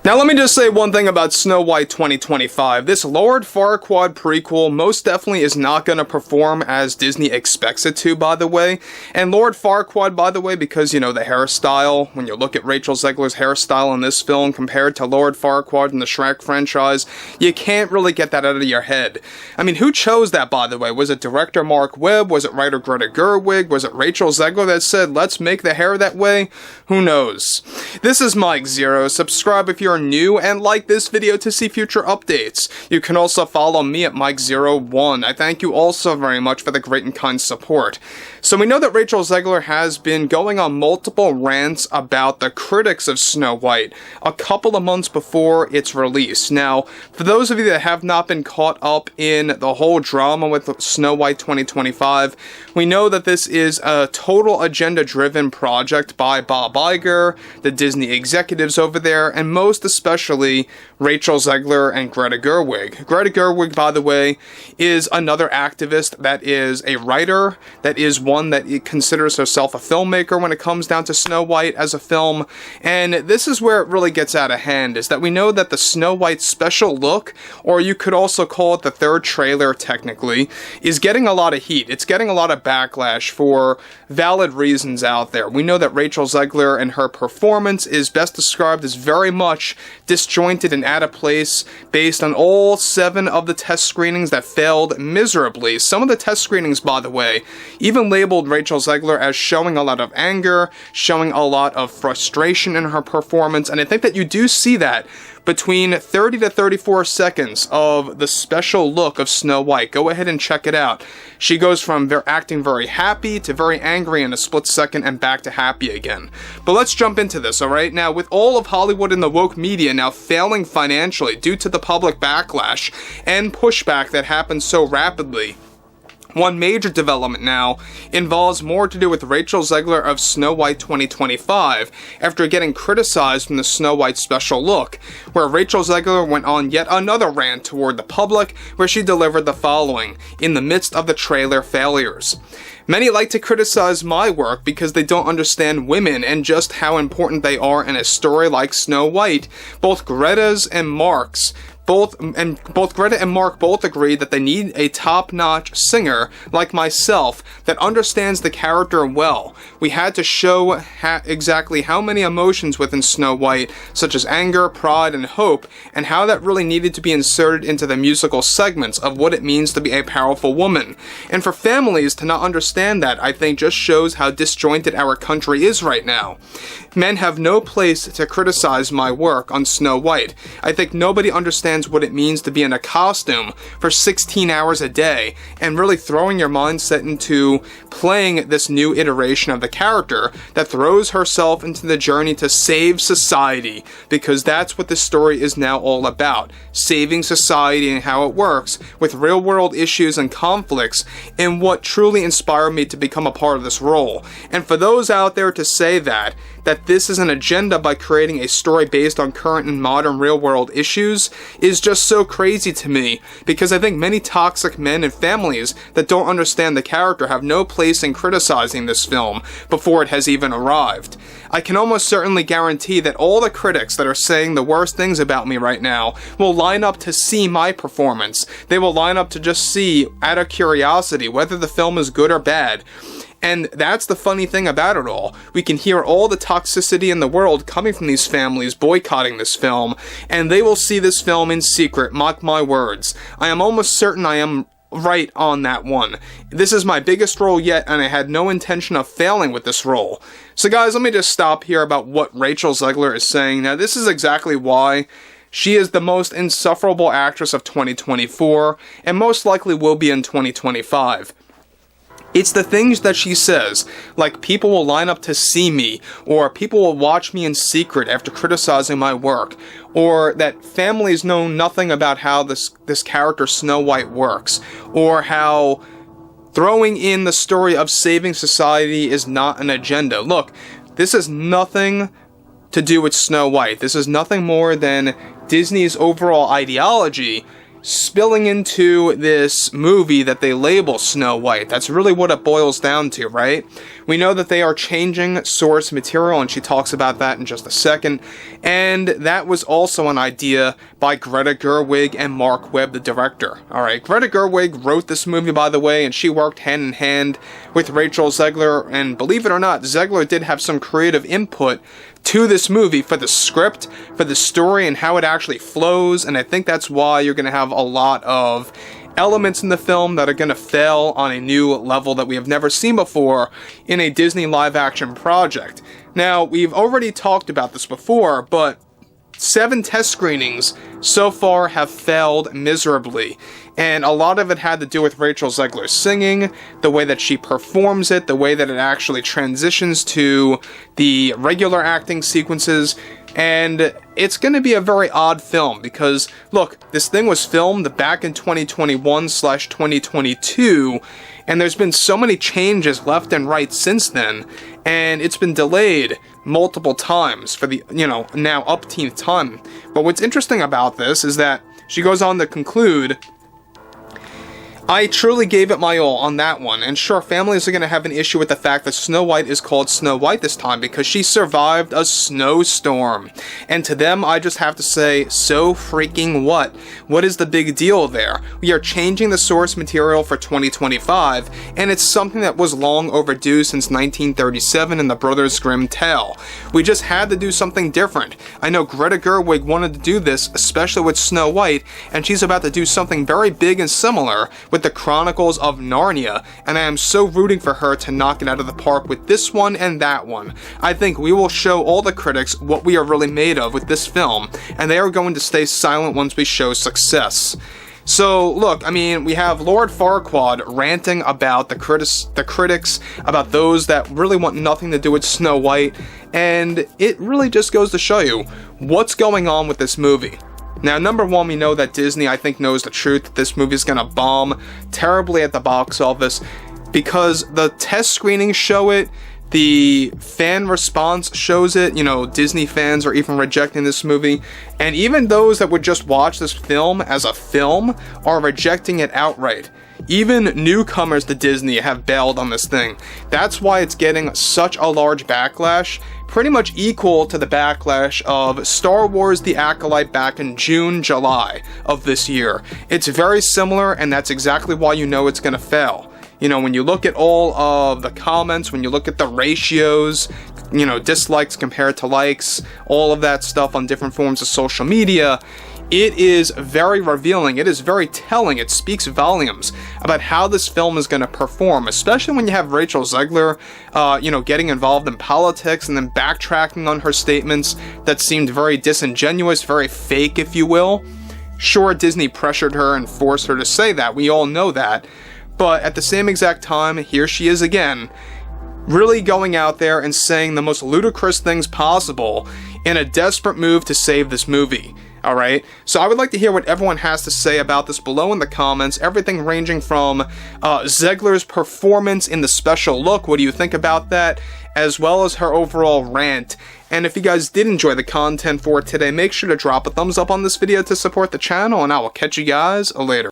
Now let me just say one thing about Snow White 2025. This Lord Farquaad prequel most definitely is not going to perform as Disney expects it to, by the way. And Lord Farquaad, by the way, because, you know, the hairstyle, when you look at Rachel Zegler's hairstyle in this film compared to Lord Farquaad in the Shrek franchise, you can't really get that out of your head. I mean, who chose that, by the way? Was it director Mark Webb? Was it writer Greta Gerwig? Was it Rachel Zegler that said, let's make the hair that way? Who knows? This is Mike Zero. Subscribe if you're new and like this video to see future updates. You can also follow me at Mike01. I thank you all so very much for the great and kind support. So we know that Rachel Zegler has been going on multiple rants about the critics of Snow White a couple of months before its release. Now, for those of you that have not been caught up in the whole drama with Snow White 2025, we know that this is a total agenda-driven project by Bob Iger, the Disney executives over there, and most especially Rachel Zegler and Greta Gerwig. Greta Gerwig, by the way, is another activist that is a writer, that is one that considers herself a filmmaker when it comes down to Snow White as a film, and this is where it really gets out of hand, is that we know that the Snow White special look, or you could also call it the third trailer technically, is getting a lot of heat. It's getting a lot of backlash for valid reasons out there. We know that Rachel Zegler and her performance is best described as very much disjointed and out of place based on all 7 of the test screenings that failed miserably. Some of the test screenings, by the way, even labeled Rachel Zegler as showing a lot of anger, showing a lot of frustration in her performance, and I think that you do see that between 30 to 34 seconds of the special look of Snow White. Go ahead and check it out. She goes from acting very happy to very angry in a split second and back to happy again. But let's jump into this, alright? Now, with all of Hollywood and the woke media now failing financially due to the public backlash and pushback that happens so rapidly, one major development now involves more to do with Rachel Zegler of Snow White 2025 after getting criticized from the Snow White special look, where Rachel Zegler went on yet another rant toward the public where she delivered the following in the midst of the trailer failures. Many like to criticize my work because they don't understand women and just how important they are in a story like Snow White. Both Greta's and Mark's both Greta and Mark both agree that they need a top-notch singer like myself that understands the character well. We had to show exactly how many emotions within Snow White, such as anger, pride, and hope, and how that really needed to be inserted into the musical segments of what it means to be a powerful woman. And for families to not understand that, I think just shows how disjointed our country is right now. Men have no place to criticize my work on Snow White. I think nobody understands what it means to be in a costume for 16 hours a day and really throwing your mindset into playing this new iteration of the character that throws herself into the journey to save society, because that's what this story is now all about, saving society and how it works with real world issues and conflicts, and what truly inspired me to become a part of this role. And for those out there to say that this is an agenda by creating a story based on current and modern real-world issues is just so crazy to me, because I think many toxic men and families that don't understand the character have no place in criticizing this film before it has even arrived. I can almost certainly guarantee that all the critics that are saying the worst things about me right now will line up to see my performance. They will line up to just see, out of curiosity, whether the film is good or bad. And that's the funny thing about it all. We can hear all the toxicity in the world coming from these families boycotting this film, and they will see this film in secret, mark my words. I am almost certain I am right on that one. This is my biggest role yet, and I had no intention of failing with this role. So guys, let me just stop here about what Rachel Zegler is saying. Now, this is exactly why she is the most insufferable actress of 2024, and most likely will be in 2025. It's the things that she says, like people will line up to see me, or people will watch me in secret after criticizing my work, or that families know nothing about how this character Snow White works, or how throwing in the story of saving society is not an agenda. Look, this has nothing to do with Snow White. This is nothing more than Disney's overall ideology spilling into this movie that they label Snow White. That's really what it boils down to, right? We know that they are changing source material, and she talks about that in just a second. And that was also an idea by Greta Gerwig and Mark Webb, the director. Alright, Greta Gerwig wrote this movie, by the way, and she worked hand in hand with Rachel Zegler, and believe it or not, Zegler did have some creative input to this movie for the script, for the story, and how it actually flows, and I think that's why you're going to have a lot of elements in the film that are going to fail on a new level that we have never seen before in a Disney live-action project. Now, we've already talked about this before, but 7 test screenings so far have failed miserably, and a lot of it had to do with Rachel Zegler singing, the way that she performs it, the way that it actually transitions to the regular acting sequences, and it's going to be a very odd film because, look, this thing was filmed back in 2021/2022, and there's been so many changes left and right since then, and it's been delayed multiple times for the, now upteenth time. But what's interesting about this is that she goes on to conclude, I truly gave it my all on that one, and sure, families are going to have an issue with the fact that Snow White is called Snow White this time because she survived a snowstorm. And to them, I just have to say, so freaking what? What is the big deal there? We are changing the source material for 2025, and it's something that was long overdue since 1937 in the Brothers Grimm tale. We just had to do something different. I know Greta Gerwig wanted to do this, especially with Snow White, and she's about to do something very big and similar with the Chronicles of Narnia, and I am so rooting for her to knock it out of the park with this one and that one. I think we will show all the critics what we are really made of with this film, and they are going to stay silent once we show success. So, look, I mean, we have Lord Farquaad ranting about the critics, about those that really want nothing to do with Snow White, and it really just goes to show you what's going on with this movie. Now, number one, we know that Disney, I think, knows the truth that this movie is going to bomb terribly at the box office because the test screenings show it, the fan response shows it, Disney fans are even rejecting this movie, and even those that would just watch this film as a film are rejecting it outright. Even newcomers to Disney have bailed on this thing. That's why it's getting such a large backlash, pretty much equal to the backlash of Star Wars The Acolyte back in June, July of this year. It's very similar, and that's exactly why you know it's going to fail. When you look at all of the comments, when you look at the ratios, dislikes compared to likes, all of that stuff on different forms of social media, it is very revealing, it is very telling, it speaks volumes about how this film is going to perform, especially when you have Rachel Zegler, getting involved in politics and then backtracking on her statements that seemed very disingenuous, very fake, if you will. Sure, Disney pressured her and forced her to say that, we all know that, but at the same exact time, here she is again, really going out there and saying the most ludicrous things possible in a desperate move to save this movie. Alright, so I would like to hear what everyone has to say about this below in the comments, everything ranging from Zegler's performance in the special look, what do you think about that, as well as her overall rant. And if you guys did enjoy the content for today, make sure to drop a thumbs up on this video to support the channel, and I will catch you guys later.